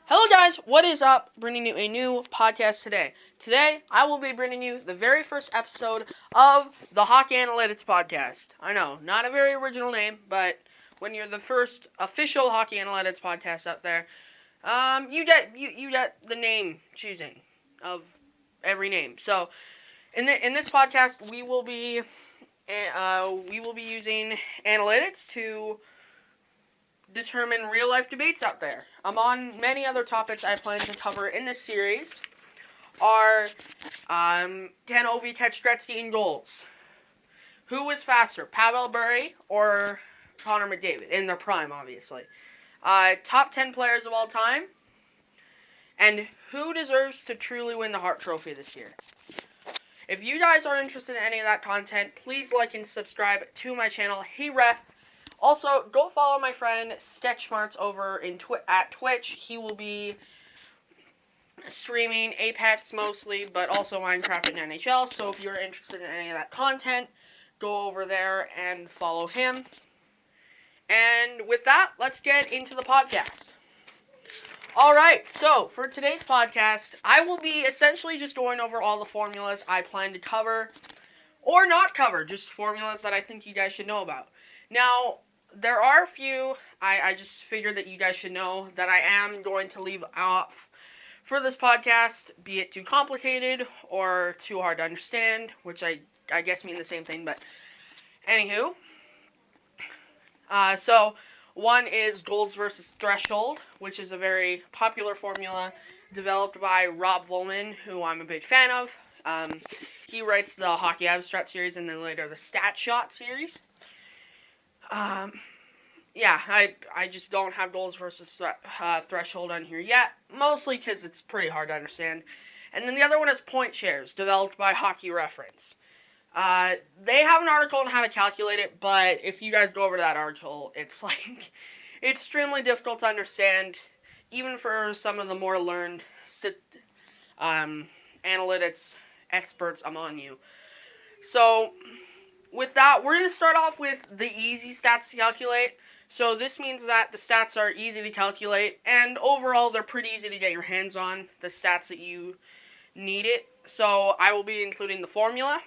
Hello guys, what is up? Bringing you a new podcast today. Today, I will be bringing you the very first episode of the Hockey Analytics podcast. I know, not a very original name, but when you're the first official Hockey Analytics podcast out there, you get the name choosing of every name. So, in this podcast, we will be using analytics to determine real-life debates out there. Among many other topics I plan to cover in this series are, can Ovi catch Gretzky in goals? Who was faster, Pavel Bure or Connor McDavid? In their prime, obviously. Top 10 players of all time. And who deserves to truly win the Hart Trophy this year? If you guys are interested in any of that content, please like and subscribe to my channel, Hey Ref. Also, go follow my friend Sketchmarts over at Twitch. He will be streaming Apex mostly, but also Minecraft and NHL. So if you're interested in any of that content, go over there and follow him. And with that, let's get into the podcast. Alright, so for today's podcast, I will be essentially just going over all the formulas I plan to cover, or not cover, just formulas that I think you guys should know about. Now, there are a few I just figured that you guys should know that I am going to leave off for this podcast, be it too complicated or too hard to understand, which I guess mean the same thing, but anywho. So, one is goals versus threshold, which is a very popular formula developed by Rob Volman, who I'm a big fan of. He writes the Hockey Abstract series and then later the Stat Shot series. Yeah, I just don't have goals versus threshold on here yet, mostly because it's pretty hard to understand. And then the other one is point shares, developed by Hockey Reference. They have an article on how to calculate it, but if you guys go over to that article, it's like extremely difficult to understand, even for some of the more learned analytics experts among you. So, with that, we're going to start off with the easy stats to calculate. So this means that the stats are easy to calculate, and overall they're pretty easy to get your hands on, the stats that you need it. So I will be including the formula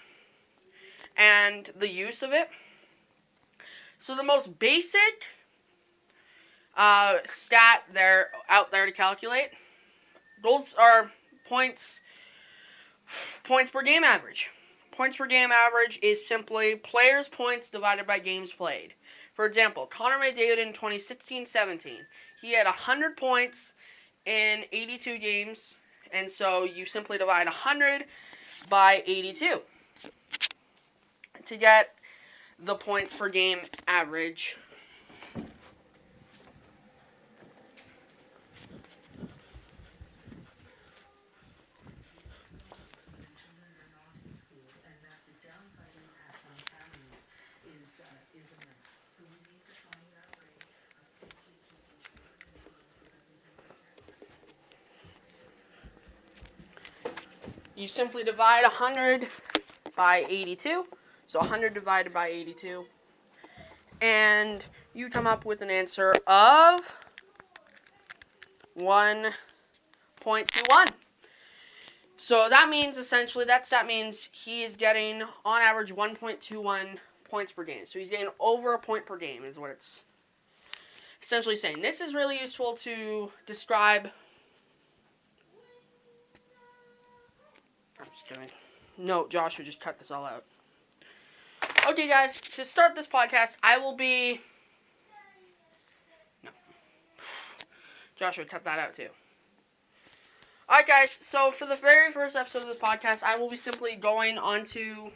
and the use of it. So the most basic stat out there to calculate, goals are points per game average. Points per game average is simply players' points divided by games played. For example, Connor McDavid in 2016-17, he had 100 points in 82 games, and so you simply divide 100 by 82 to get the points per game average. You simply divide 100 by 82, so 100 divided by 82, and you come up with an answer of 1.21. So that means essentially, that means he is getting on average 1.21 points per game. So he's getting over a point per game is what it's essentially saying. This is really useful to describe. I'm just kidding. No, Joshua, just cut this all out. Okay, guys, to start this podcast, I will be... No. Joshua, cut that out, too. Alright, guys, so for the very first episode of this podcast, I will be simply going onto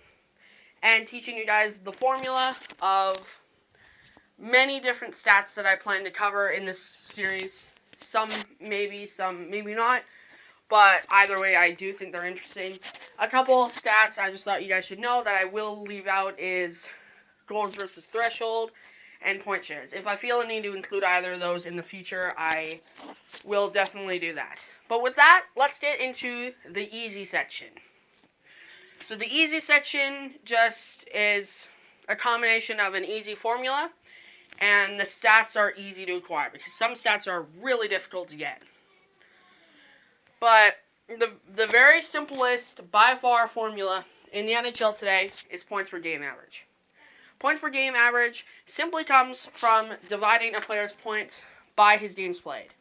and teaching you guys the formula of many different stats that I plan to cover in this series. Some maybe not. But either way, I do think they're interesting. A couple stats I just thought you guys should know that I will leave out is goals versus threshold and point shares. If I feel a need to include either of those in the future, I will definitely do that. But with that, let's get into the easy section. So the easy section just is a combination of an easy formula, and the stats are easy to acquire, because some stats are really difficult to get. But the very simplest, by far, formula in the NHL today is points per game average. Points per game average simply comes from dividing a player's points by his games played.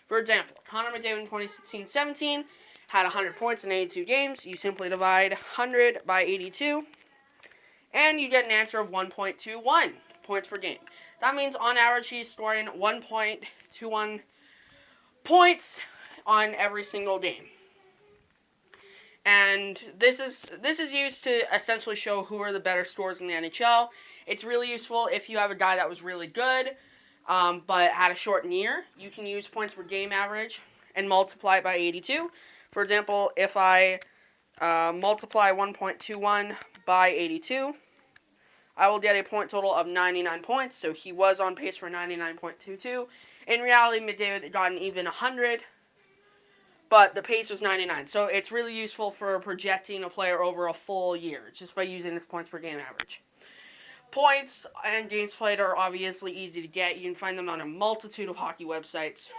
For example, Connor McDavid in 2016-17 had 100 points in 82 games. You simply divide 100 by 82, and you get an answer of 1.21 points per game. That means on average he's scoring 1.21 points on every single game. And this is used to essentially show who are the better scorers in the NHL. It's really useful if you have a guy that was really good, but had a shortened year. You can use points per game average and multiply it by 82. For example, if I multiply 1.21 by 82, I will get a point total of 99 points. So he was on pace for 99.22. In reality, McDavid got an even 100. But the pace was 99. So it's really useful for projecting a player over a full year, just by using this points per game average. Points and games played are obviously easy to get. You can find them on a multitude of hockey websites.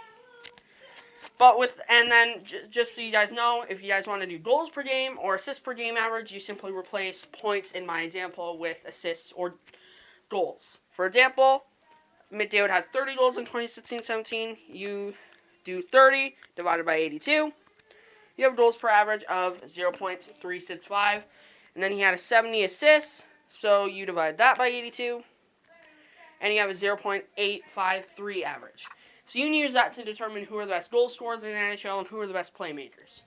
Just so you guys know, if you guys want to do goals per game or assists per game average, you simply replace points in my example with assists or goals. For example, McDavid had 30 goals in 2016-17. You do 30 divided by 82. You have goals per average of 0.365. And then he had a 70 assists, so you divide that by 82. And you have a 0.853 average. So you can use that to determine who are the best goal scorers in the NHL and who are the best playmakers.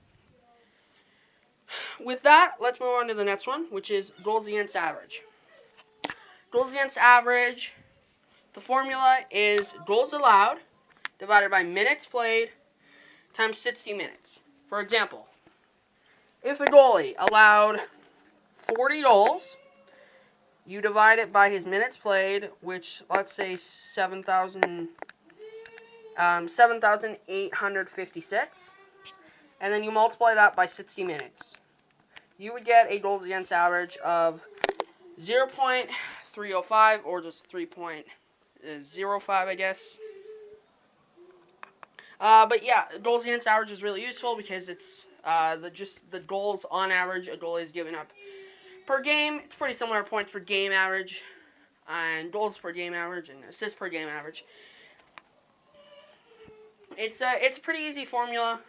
With that, let's move on to the next one, which is goals against average. Goals against average, the formula is goals allowed divided by minutes played times 60 minutes. For example, if a goalie allowed 40 goals, you divide it by his minutes played, which, let's say, 7,856, and then you multiply that by 60 minutes. You would get a goals against average of 0.305, or just 3.05, I guess. But yeah, goals against average is really useful because it's the goals on average a goalie is giving up per game. It's pretty similar to points per game average and goals per game average and assists per game average. It's a pretty easy formula.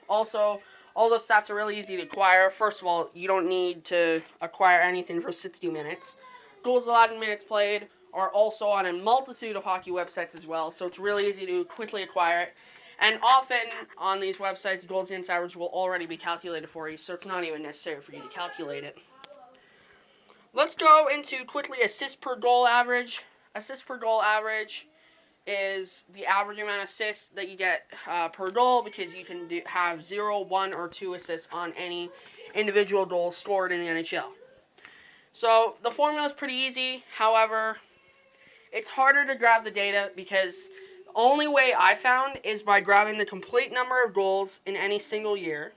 Also, all those stats are really easy to acquire. First of all, you don't need to acquire anything for 60 minutes. Goals allowed in minutes played are also on a multitude of hockey websites as well, so it's really easy to quickly acquire it. And often on these websites, goals against average will already be calculated for you, so it's not even necessary for you to calculate it. Let's go into quickly assists per goal average. Assists per goal average is the average amount of assists that you get per goal, because you can have 0, 1, or 2 assists on any individual goal scored in the NHL. So the formula is pretty easy. However, it's harder to grab the data because the only way I found is by grabbing the complete number of goals in any single year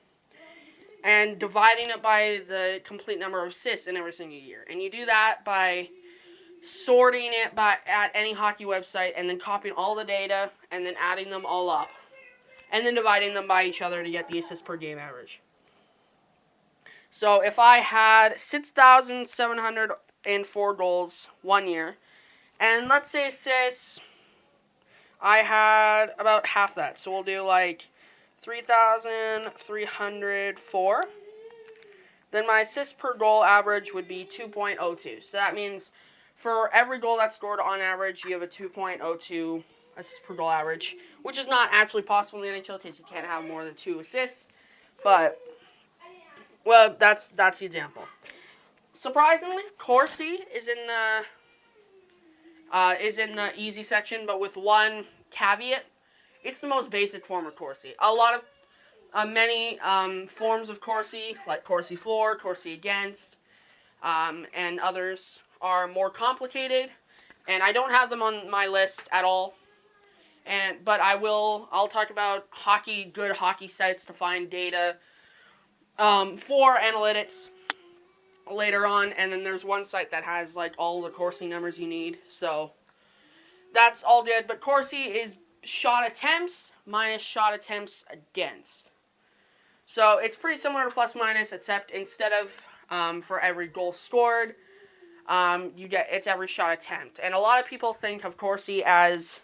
and dividing it by the complete number of assists in every single year. And you do that by sorting it at any hockey website and then copying all the data and then adding them all up and then dividing them by each other to get the assists per game average. So if I had 6,704 goals one year, and let's say assists, I had about half that. So we'll do like 3,304. Then my assists per goal average would be 2.02. So that means for every goal that's scored on average, you have a 2.02 assists per goal average, which is not actually possible in the NHL because you can't have more than 2 assists. But, well, that's the example. Surprisingly, Corsi is in the easy section, but with one caveat. It's the most basic form of Corsi. A lot of many forms of Corsi, like Corsi for, Corsi against, and others, are more complicated, and I don't have them on my list at all. But I'll talk about good hockey sites to find data for analytics later on, and then there's one site that has like all the Corsi numbers you need, so that's all good. But Corsi is shot attempts minus shot attempts against. So it's pretty similar to plus minus, except instead of for every goal scored, it's every shot attempt. And a lot of people think of Corsi as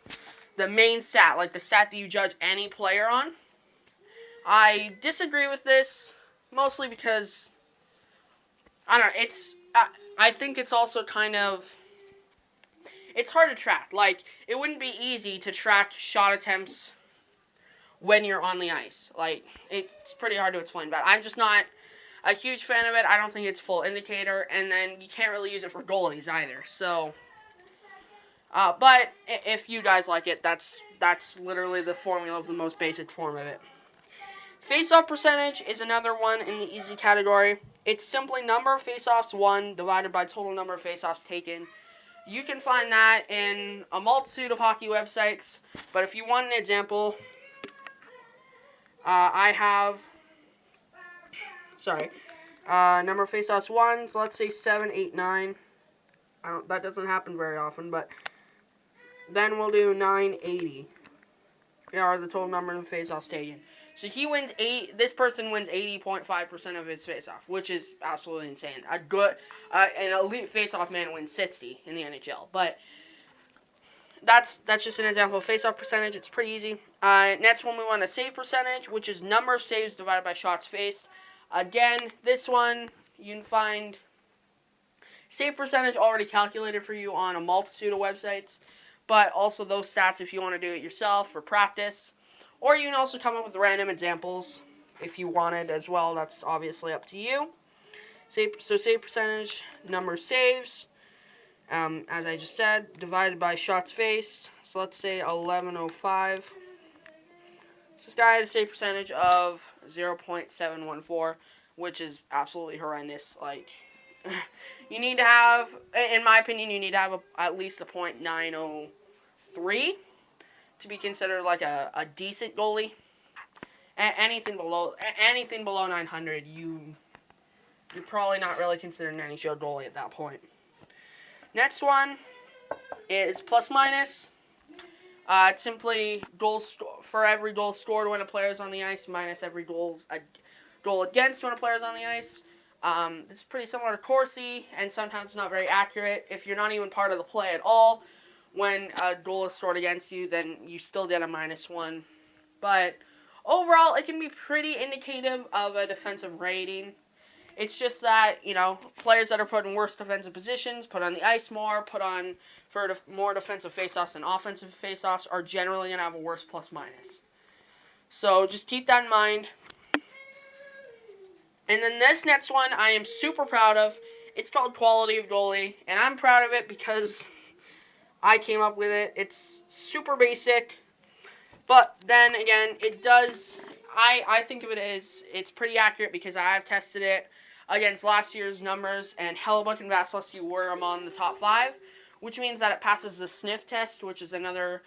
the main stat, like the stat that you judge any player on. I disagree with this, mostly because, I don't know, I think it's also kind of, it's hard to track. Like, it wouldn't be easy to track shot attempts when you're on the ice. Like, it's pretty hard to explain, but I'm just not a huge fan of it. I don't think it's a full indicator, and then you can't really use it for goalies either. So, but if you guys like it, that's literally the formula of the most basic form of it. Face-off percentage is another one in the easy category. It's simply number of face-offs won divided by total number of face-offs taken. You can find that in a multitude of hockey websites, but if you want an example, I have, number of face-offs won, so let's say 7, 8, 9. That doesn't happen very often, but then we'll do 980. Are the total number of face-offs taken. So this person wins 80.5% of his face-off, which is absolutely insane. An elite face-off man wins 60 in the NHL, but that's just an example of face-off percentage. It's pretty easy. Next one, we want a save percentage, which is number of saves divided by shots faced. Again, this one, you can find save percentage already calculated for you on a multitude of websites, but also those stats if you want to do it yourself for practice. Or you can also come up with random examples if you wanted as well. That's obviously up to you. Save percentage, number of saves, as I just said, divided by shots faced. So let's say 1105. So this guy had a save percentage of 0.714, which is absolutely horrendous. Like, you need to have, in my opinion, you need to have at least a .903 to be considered like a decent goalie. Anything below 900, you're probably not really considered an NHL goalie at that point. Next one is plus minus. It's simply for every goal scored when a player is on the ice minus every goal against when a player is on the ice. This is pretty similar to Corsi, and sometimes it's not very accurate. If you're not even part of the play at all, when a goal is scored against you, then you still get a -1. But overall, it can be pretty indicative of a defensive rating. It's just that, players that are put in worse defensive positions, put on the ice more, put on for more defensive faceoffs than offensive faceoffs, are generally going to have a worse plus minus. So just keep that in mind. And then this next one I am super proud of. It's called Quality of Goalie, and I'm proud of it because I came up with it. It's super basic, but then again, it does, I think of it as, it's pretty accurate because I have tested it against last year's numbers, and Hellebuyck and Vasilevsky were among the top 5, which means that it passes the sniff test, which is another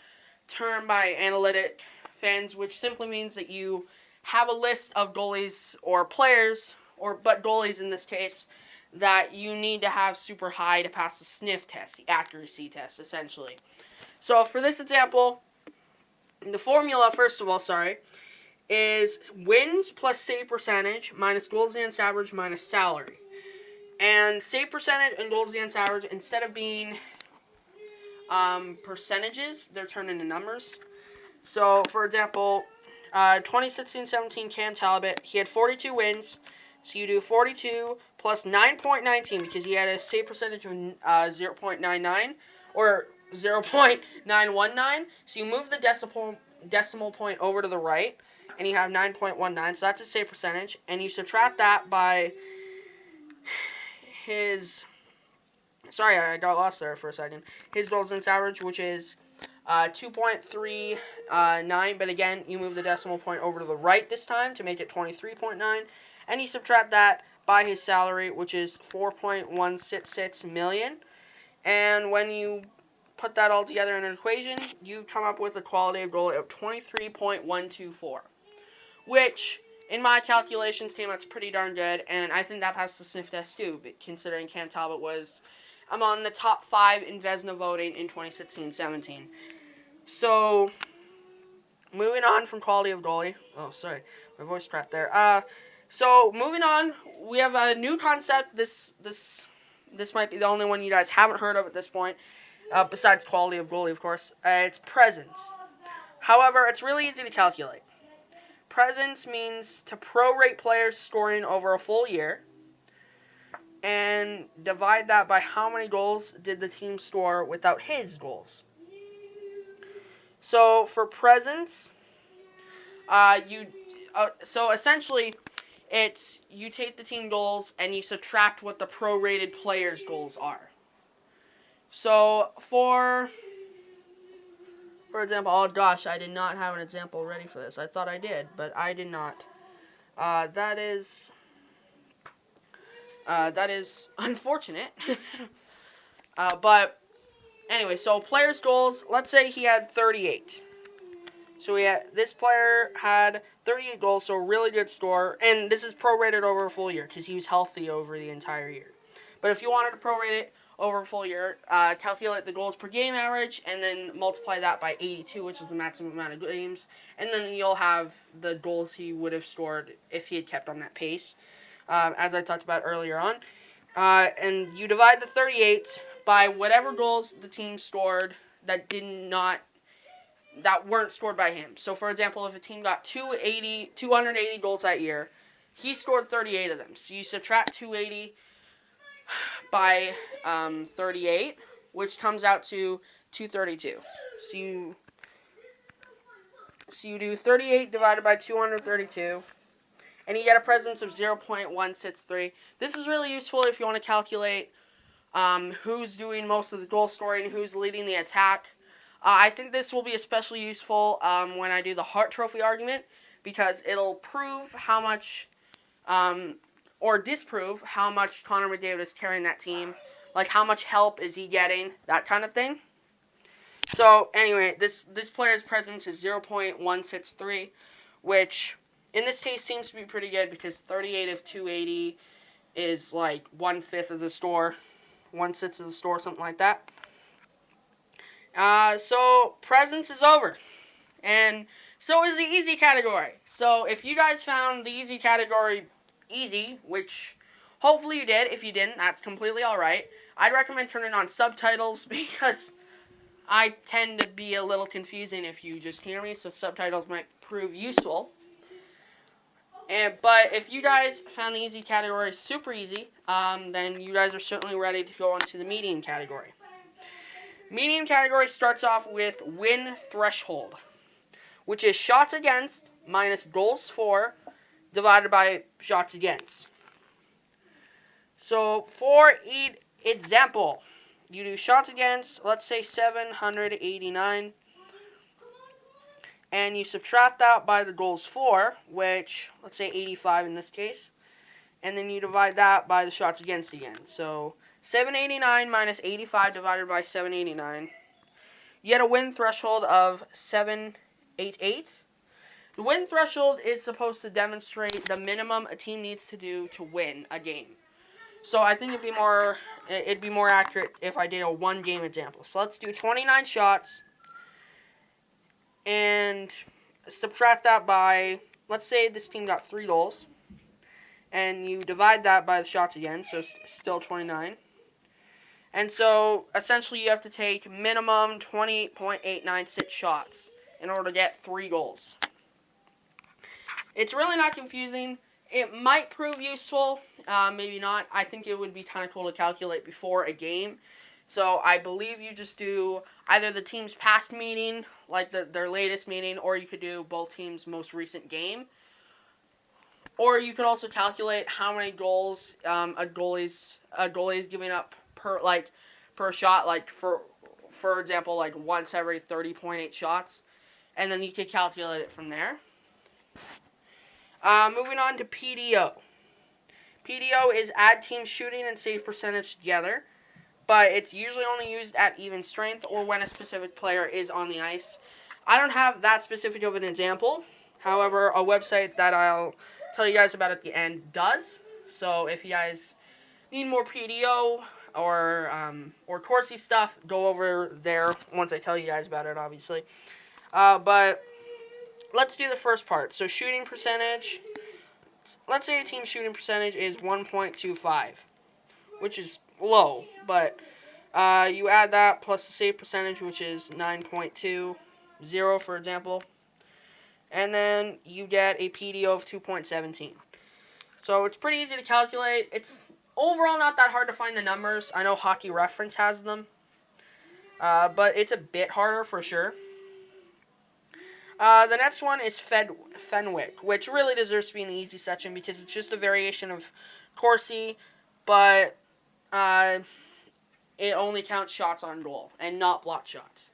term by analytic fans, which simply means that you have a list of goalies or players, but goalies in this case, that you need to have super high to pass the sniff test, the accuracy test, essentially. So for this example, the formula, first of all, is wins plus save percentage minus goals against average minus salary. And save percentage and goals against average, instead of being percentages, they're turned into numbers. So, for example, 2016-17 Cam Talbot, he had 42 wins. So you do 42 plus 9.19 because he had a save percentage of 0.99 or 0.919. So you move the decimal point over to the right, and you have 9.19. So that's a save percentage, and you subtract that by his. Sorry, I got lost there for a second. His goals against average, which is 2.39, but again, you move the decimal point over to the right this time to make it 23.9, and you subtract that by his salary, which is $4.166 million, and when you put that all together in an equation, you come up with a quality of goal of 23.124, which, in my calculations, came out to pretty darn good, and I think that passed the sniff test too, considering Cam Talbot was among the top 5 in Vezina voting in 2016-17. So, moving on from quality of goalie. Oh, sorry, my voice cracked there. So moving on, we have a new concept. This might be the only one you guys haven't heard of at this point, besides quality of goalie, of course. It's presence. However, it's really easy to calculate. Presence means to prorate players scoring over a full year, and divide that by how many goals did the team score without his goals. So for presence, so essentially, it's you take the team goals and you subtract what the prorated players' goals are. So for example, oh gosh, I did not have an example ready for this. I thought I did, but I did not. That is unfortunate. But anyway, so players' goals. Let's say he had 38. So this player had 38 goals, so a really good score. And this is prorated over a full year because he was healthy over the entire year. But if you wanted to prorate it over a full year, calculate the goals per game average and then multiply that by 82, which is the maximum amount of games. And then you'll have the goals he would have scored if he had kept on that pace, as I talked about earlier on. And you divide the 38 by whatever goals the team scored that weren't scored by him. So, for example, if a team got 280 goals that year, he scored 38 of them. So you subtract 280 by 38, which comes out to 232. So you do 38 divided by 232, and you get a presence of 0.163. This is really useful if you want to calculate who's doing most of the goal scoring, who's leading the attack. I think this will be especially useful when I do the Hart Trophy argument, because it'll prove how much, or disprove how much Connor McDavid is carrying that team. Like, how much help is he getting, that kind of thing. So, anyway, this player's presence is 0.163, which, in this case, seems to be pretty good, because 38 of 280 is, like, 1/5 of the score, 1/6 of the score, something like that. So presence is over. And so is the easy category. So if you guys found the easy category easy, which hopefully you did, if you didn't, that's completely alright. I'd recommend turning on subtitles because I tend to be a little confusing if you just hear me, so subtitles might prove useful. But if you guys found the easy category super easy, then you guys are certainly ready to go on to the medium category. Medium category starts off with win threshold, which is shots against minus goals for divided by shots against. So for example, you do shots against, let's say 789, and you subtract that by the goals for, which, let's say 85 in this case, and then you divide that by the shots against again. So 789 minus 85 divided by 789. You get a win threshold of 788. The win threshold is supposed to demonstrate the minimum a team needs to do to win a game. So I think it'd be more accurate if I did a one-game example. So let's do 29 shots and subtract that by, let's say this team got 3 goals, and you divide that by the shots again, so still 29. And so, essentially, you have to take minimum 28.896 shots in order to get 3 goals. It's really not confusing. It might prove useful, maybe not. I think it would be kind of cool to calculate before a game. So, I believe you just do either the team's past meeting, like their latest meeting, or you could do both teams' most recent game. Or you could also calculate how many goals a goalie is giving up per shot, like for example, like once every 30.8 shots, and then you could calculate it from there. Moving on to PDO. PDO is add team shooting and save percentage together, but it's usually only used at even strength or when a specific player is on the ice. I don't have that specific of an example. However, a website that I'll tell you guys about at the end does. So if you guys need more PDO or Corsi stuff, go over there once I tell you guys about it, obviously. But let's do the first part. So shooting percentage. Let's say a team's shooting percentage is 1.25, which is low, but you add that plus the save percentage, which is 9.20, for example, and then you get a PDO of 2.17. So it's pretty easy to calculate. It's overall not that hard to find the numbers. I know Hockey Reference has them, but it's a bit harder for sure. The next one is Fenwick, which really deserves to be in the easy section because it's just a variation of Corsi, but it only counts shots on goal and not blocked shots.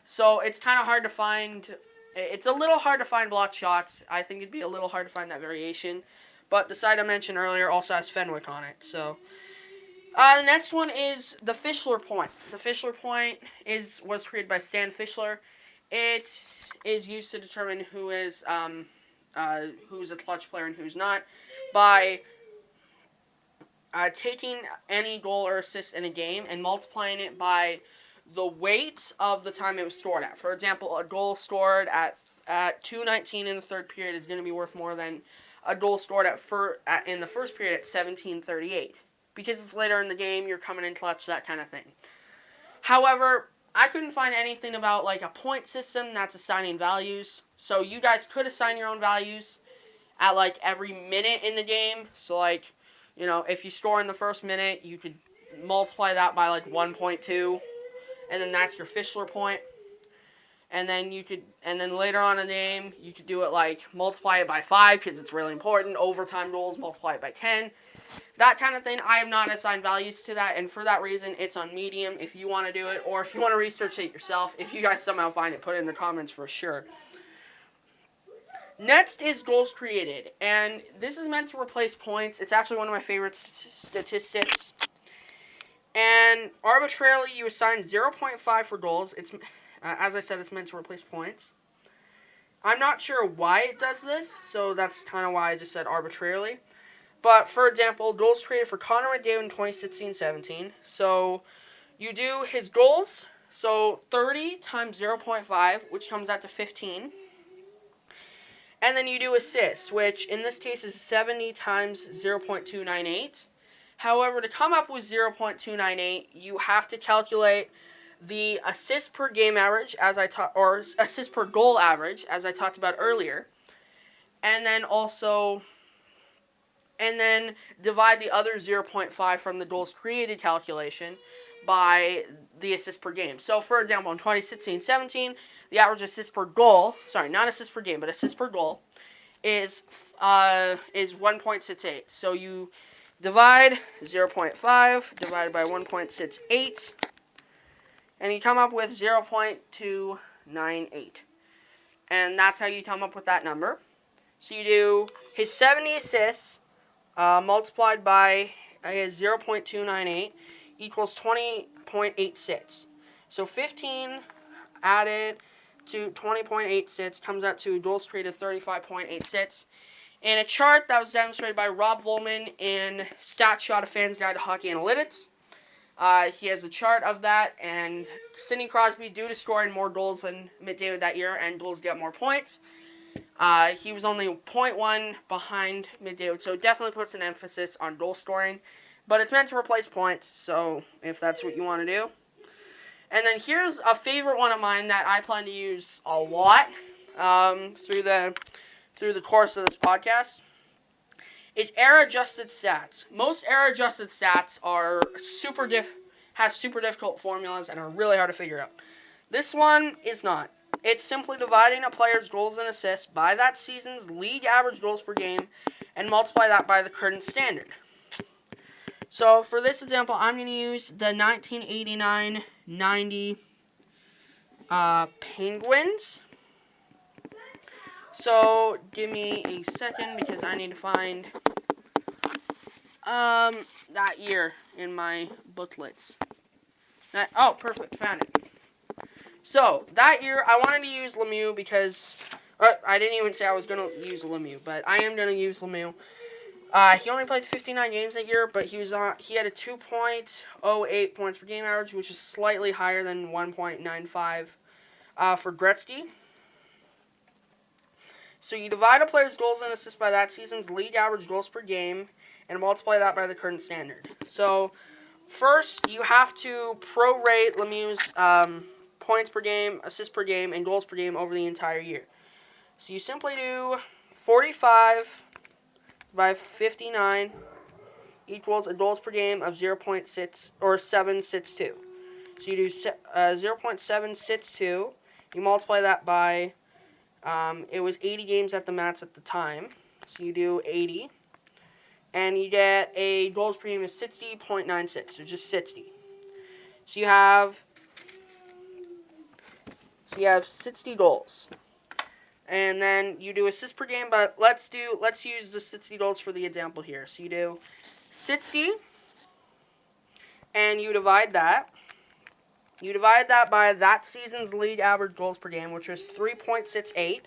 So it's kind of hard to find. It's a little hard to find blocked shots. I think it'd be a little hard to find that variation. But the site I mentioned earlier also has Fenwick on it. So the next one is the Fischler point. The Fischler point was created by Stan Fischler. It is used to determine who's a clutch player and who's not by taking any goal or assist in a game and multiplying it by the weight of the time it was scored at. For example, a goal scored at 2:19 in the third period is going to be worth more than a goal scored in the first period at 17:38. Because it's later in the game, you're coming in clutch, that kind of thing. However, I couldn't find anything about like a point system that's assigning values. So you guys could assign your own values at like every minute in the game. So like, if you score in the first minute, you could multiply that by like 1.2, and then that's your Fischler point. And then later on in the game, you could do it like multiply it by 5 because it's really important. Overtime goals, multiply it by 10. That kind of thing. I have not assigned values to that, and for that reason, it's on Medium if you want to do it, or if you want to research it yourself. If you guys somehow find it, put it in the comments for sure. Next is goals created, and this is meant to replace points. It's actually one of my favorite statistics. And arbitrarily, you assign 0.5 for goals. It's as I said, it's meant to replace points. I'm not sure why it does this, so that's kind of why I just said arbitrarily. But, for example, goals created for Connor McDavid in 2016-17. So, you do his goals, so 30 times 0.5, which comes out to 15. And then you do assists, which in this case is 70 times 0.298. However, to come up with 0.298, you have to calculate the assist per game average, or assist per goal average, as I talked about earlier. And then divide the other 0.5 from the goals created calculation by the assist per game. So, for example, in 2016-17, the average assist per goal, not assist per game, but assist per goal, is 1.68. So you divide 0.5 divided by 1.68, and you come up with 0.298. And that's how you come up with that number. So you do his 70 assists multiplied by his 0.298 equals 20.86. So 15 added to 20.86 comes out to goals created 35.86. In a chart that was demonstrated by Rob Volman in StatShot, a Fan's Guide to Hockey Analytics. He has a chart of that, and Sidney Crosby, due to scoring more goals than McDavid that year, and goals get more points, he was only 0.1 behind McDavid, so it definitely puts an emphasis on goal scoring. But it's meant to replace points, so if that's what you want to do. And then here's a favorite one of mine that I plan to use a lot through the course of this podcast. Is error-adjusted stats. Most error-adjusted stats are have super difficult formulas and are really hard to figure out. This one is not. It's simply dividing a player's goals and assists by that season's league average goals per game and multiply that by the current standard. So for this example, I'm going to use the 1989-90 Penguins. So give me a second because I need to find that year in my booklets. Perfect, found it. So that year I wanted to use Lemieux because I didn't even say I was going to use Lemieux, but I am going to use Lemieux. He only played 59 games that year, but he had a 2.08 points per game average, which is slightly higher than 1.95 for Gretzky. So you divide a player's goals and assists by that season's league average goals per game and multiply that by the current standard. So first, you have to prorate Lemieux's points per game, assists per game, and goals per game over the entire year. So you simply do 45 by 59 equals a goals per game of 0.6 or 762. So you do 0.762. You multiply that by, it was 80 games at the Mats at the time. So you do 80. And you get a goals per game of 60.96, so just 60. So you have 60 goals. And then you do assists per game, but let's use the 60 goals for the example here. So you do 60 and you divide that. You divide that by that season's league average goals per game, which was 3.68.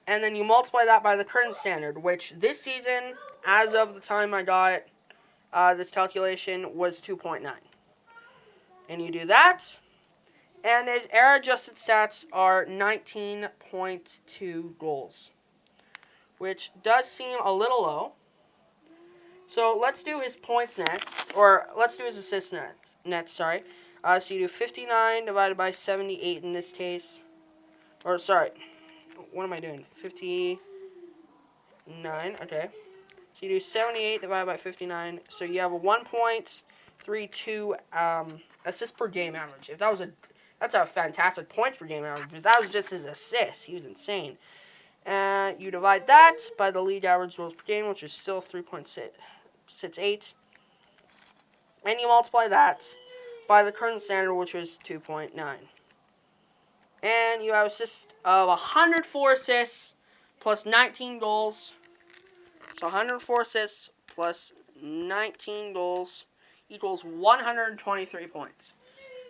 And then you multiply that by the current standard, which this season, as of the time I got this calculation, was 2.9. And you do that, and his error-adjusted stats are 19.2 goals, which does seem a little low. So let's do his points next, or let's do his assists next, sorry. So you do 59 divided by 78 in this case. Or, sorry, what am I doing? 59, okay. So you do 78 divided by 59. So you have a 1.32 assists per game average. If that was that's a fantastic points per game average. But that was just his assists. He was insane. You divide that by the league average goals per game, which is still 3.68. And you multiply that by the current standard, which was 2.9. And you have assists of 104 assists plus 19 goals. So 104 assists plus 19 goals equals 123 points.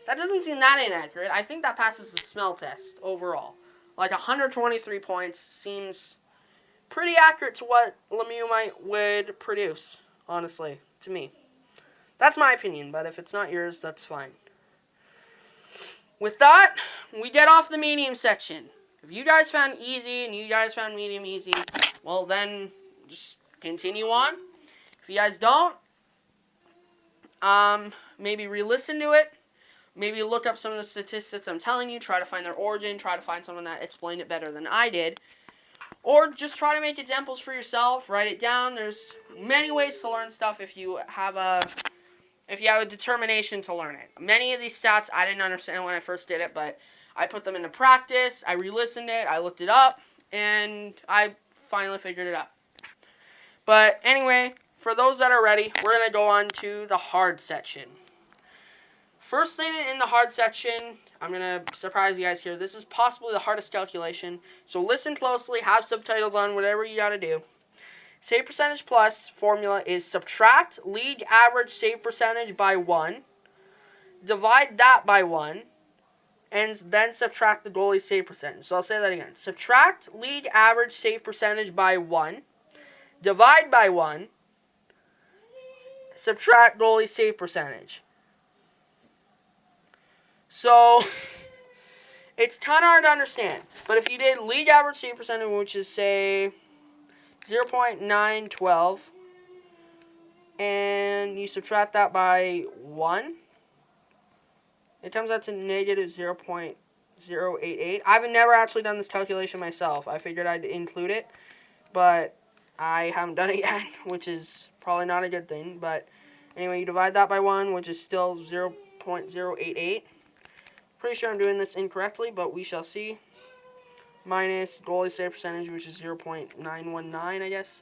That doesn't seem that inaccurate. I think that passes the smell test overall. Like 123 points seems pretty accurate to what Lemieux would produce, honestly, to me. That's my opinion, but if it's not yours, that's fine. With that, we get off the medium section. If you guys found easy and you guys found medium easy, well then just continue on. If you guys don't, maybe re-listen to it. Maybe look up some of the statistics I'm telling you. Try to find their origin. Try to find someone that explained it better than I did. Or just try to make examples for yourself. Write it down. There's many ways to learn stuff if you have a determination to learn it. Many of these stats I didn't understand when I first did it, but I put them into practice. I re-listened it. I looked it up, and I finally figured it out. But anyway, for those that are ready, we're going to go on to the hard section. First thing in the hard section, I'm going to surprise you guys here. This is possibly the hardest calculation, so listen closely, have subtitles on, whatever you got to do. Save percentage plus formula is subtract league average save percentage by 1, divide that by 1, and then subtract the goalie save percentage. So I'll say that again. Subtract league average save percentage by 1, divide by 1, subtract goalie save percentage. So, it's kind of hard to understand. But if you did league average save percentage, which is, say, 0.912, and you subtract that by 1, it comes out to negative 0.088. I've never actually done this calculation myself. I figured I'd include it, but I haven't done it yet, which is probably not a good thing. But anyway, you divide that by 1, which is still 0.088. Pretty sure I'm doing this incorrectly, but we shall see. Minus goalie save percentage, which is 0.919, I guess.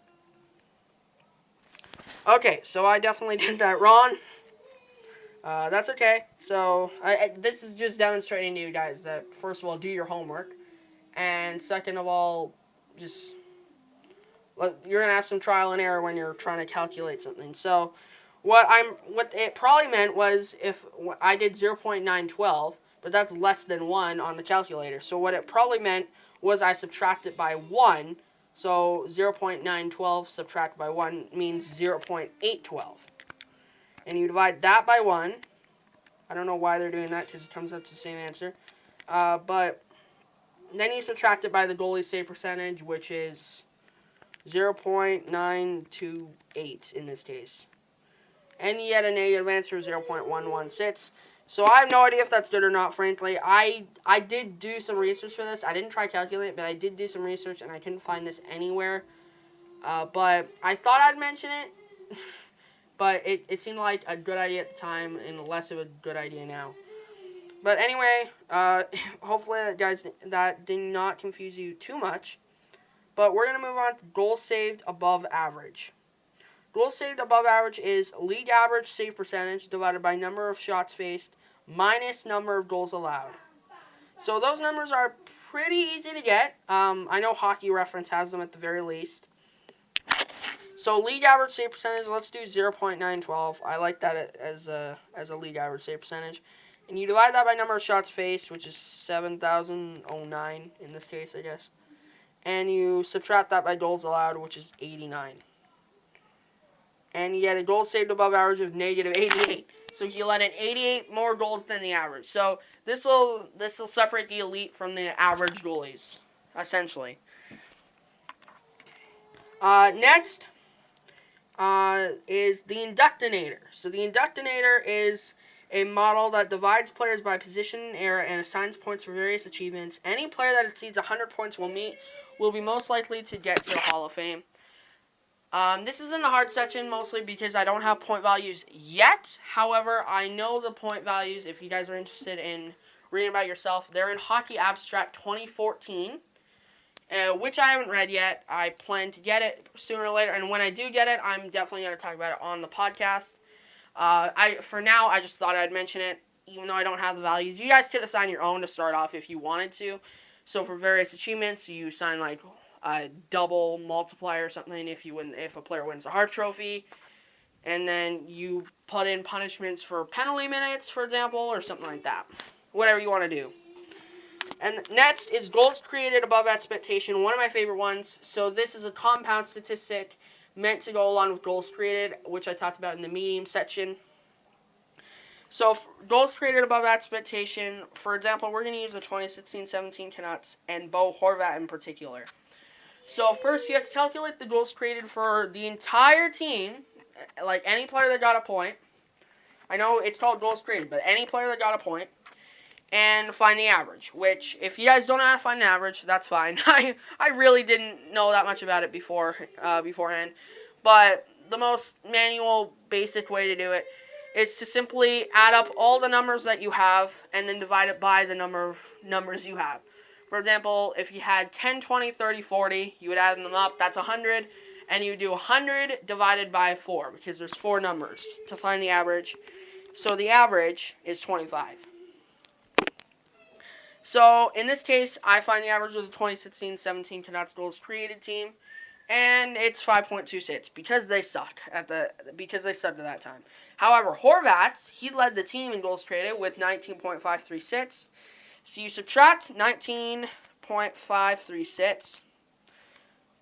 Okay, so I definitely did that wrong. That's okay. So, this is just demonstrating to you guys that, first of all, do your homework. And second of all, just, you're going to have some trial and error when you're trying to calculate something. So, what it probably meant was if I did 0.912, but that's less than 1 on the calculator. So what it probably meant was I subtracted by 1. So 0.912 subtracted by 1 means 0.812. And you divide that by 1. I don't know why they're doing that because it comes out to the same answer. But then you subtract it by the goalie save percentage, which is 0.928 in this case. And you get a negative answer, 0.116. So I have no idea if that's good or not, frankly. I did do some research for this. I didn't try calculate, but I did do some research, and I couldn't find this anywhere. But I thought I'd mention it, but it seemed like a good idea at the time and less of a good idea now. But anyway, hopefully that did not confuse you too much. But we're going to move on to goals saved above average. Goals saved above average is league average save percentage divided by number of shots faced minus number of goals allowed. So those numbers are pretty easy to get. I know Hockey Reference has them at the very least. So league average save percentage, let's do 0.912. I like that as a league average save percentage. And you divide that by number of shots faced, which is 7,009 in this case, I guess. And you subtract that by goals allowed, which is 89. And you get a goal saved above average of negative 88. So you let in 88 more goals than the average. So this will separate the elite from the average goalies, essentially. Next is the Inductinator. So the Inductinator is a model that divides players by position and era and assigns points for various achievements. Any player that exceeds 100 points will be most likely to get to the Hall of Fame. This is in the hard section mostly because I don't have point values yet. However, I know the point values. If you guys are interested in reading about yourself, they're in Hockey Abstract 2014, which I haven't read yet. I plan to get it sooner or later, and when I do get it, I'm definitely going to talk about it on the podcast. For now, I just thought I'd mention it, even though I don't have the values. You guys could assign your own to start off if you wanted to. So for various achievements, you assign like a double multiplier or something if a player wins the Hart Trophy, and then you put in punishments for penalty minutes, for example, or something like that. Whatever you want to do. And next is goals created above expectation, one of my favorite ones. So this is a compound statistic meant to go along with goals created, which I talked about in the medium section. So goals created above expectation, for example, we're going to use the 2016-17 Canucks and Bo Horvat in particular. So first you have to calculate the goals created for the entire team, like any player that got a point. I know it's called goals created, but any player that got a point. And find the average, which, if you guys don't know how to find an average, that's fine. I really didn't know that much about it beforehand. But the most manual, basic way to do it is to simply add up all the numbers that you have and then divide it by the number of numbers you have. For example, if you had 10, 20, 30, 40, you would add them up. That's 100. And you would do 100 divided by 4, because there's 4 numbers to find the average. So the average is 25. So, in this case, I find the average of the 2016-17 Canucks goals created team, and it's 5.26 because they suck at that time. However, Horvat, he led the team in goals created with 19.536. So you subtract 19.536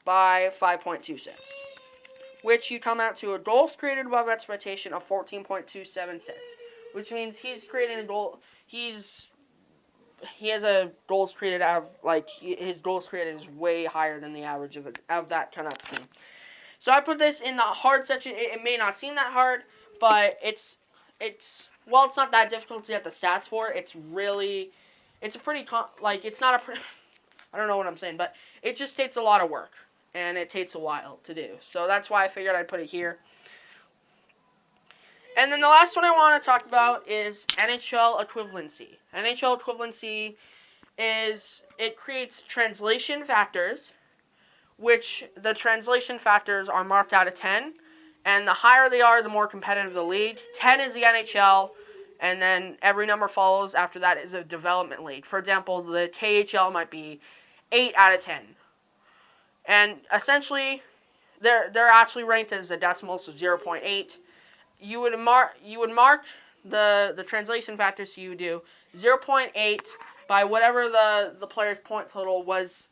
by 5.26, which you come out to a goals created above expectation of 14.276, which means he's creating a goal. He has a goals created his goals created is way higher than the average of that Canucks team. So I put this in the hard section. It may not seem that hard, but it's not that difficult to get the stats for. It's a pretty it's not a I don't know what I'm saying, but it just takes a lot of work and it takes a while to do. So that's why I figured I'd put it here. And then the last one I want to talk about is NHL equivalency. NHL equivalency it creates translation factors, which the translation factors are marked out of 10. And the higher they are, the more competitive the league. 10 is the NHL, and then every number follows after that is a development league. For example, the KHL might be 8 out of 10. And essentially, they're actually ranked as a decimal, so 0.8. You would mark the translation factor, so you would do 0.8 by whatever the player's point total was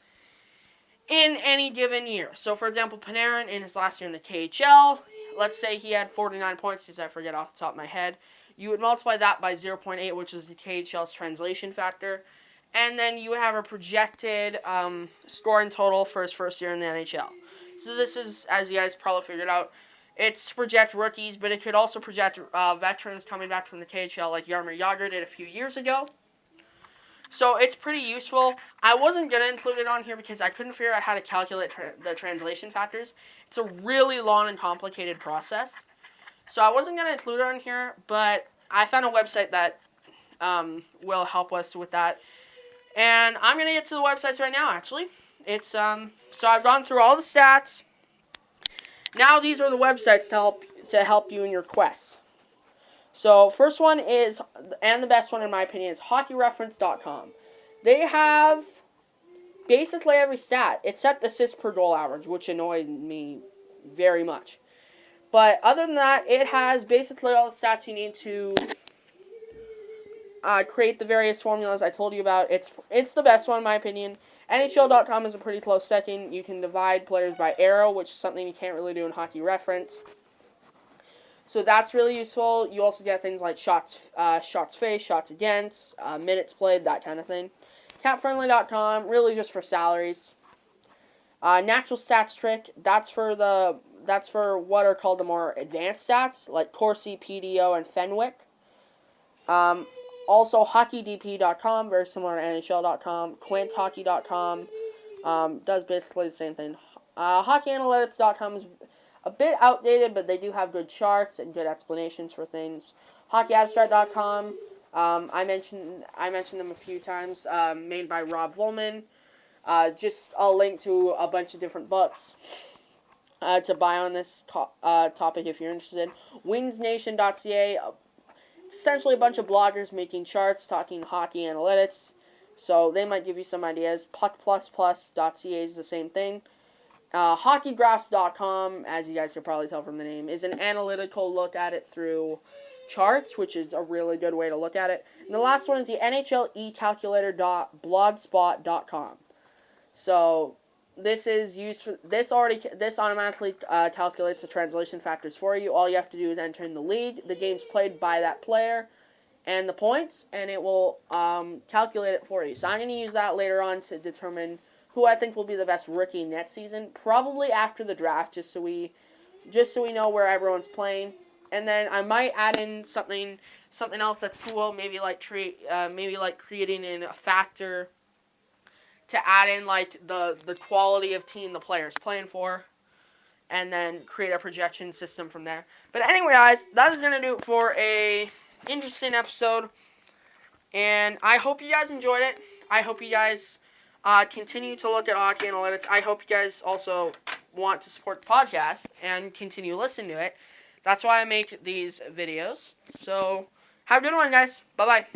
in any given year. So, for example, Panarin in his last year in the KHL, let's say he had 49 points, because I forget off the top of my head. You would multiply that by 0.8, which is the KHL's translation factor, and then you would have a projected scoring total for his first year in the NHL. So this is, as you guys probably figured out, it's to project rookies, but it could also project veterans coming back from the KHL like Jaromir Jagr did a few years ago. So it's pretty useful. I wasn't going to include it on here because I couldn't figure out how to calculate the translation factors. It's a really long and complicated process. So I wasn't going to include it on here, but I found a website that will help us with that. And I'm going to get to the websites right now, actually. It's so I've gone through all the stats. Now these are the websites to help you in your quest. So first one is, and the best one in my opinion, is hockeyreference.com. They have basically every stat except assists per goal average, which annoys me very much. But other than that, it has basically all the stats you need to create the various formulas I told you about. It's the best one in my opinion. NHL.com is a pretty close second. You can divide players by arrow, which is something you can't really do in Hockey Reference. So that's really useful. You also get things like shots faced, shots against, minutes played, that kind of thing. CapFriendly.com, really just for salaries. Natural Stats Trick, that's for what are called the more advanced stats, like Corsi, PDO, and Fenwick. Also, HockeyDP.com, very similar to NHL.com. QuinceHockey.com does basically the same thing. HockeyAnalytics.com is a bit outdated, but they do have good charts and good explanations for things. HockeyAbstract.com, I mentioned them a few times, made by Rob Volman. Just a link to a bunch of different books to buy on this topic if you're interested. WingsNation.ca, it's essentially a bunch of bloggers making charts, talking hockey analytics, so they might give you some ideas. PuckPlusPlus.ca is the same thing. HockeyGraphs.com, as you guys can probably tell from the name, is an analytical look at it through charts, which is a really good way to look at it. And the last one is the NHLeCalculator.blogspot.com. So this is used for this automatically calculates the translation factors for you. All you have to do is enter in the league, the games played by that player, and the points, and it will calculate it for you. So I'm going to use that later on to determine who I think will be the best rookie next season, probably after the draft, just so we know where everyone's playing. And then I might add in something else that's cool, maybe like creating in a factor to add in like the quality of team the player's playing for, and then create a projection system from there. But anyway, guys, that is gonna do it for a interesting episode, and I hope you guys enjoyed it. I hope you guys continue to look at hockey analytics. I hope you guys also want to support the podcast and continue listening to it. That's why I make these videos. So have a good one, guys. Bye bye.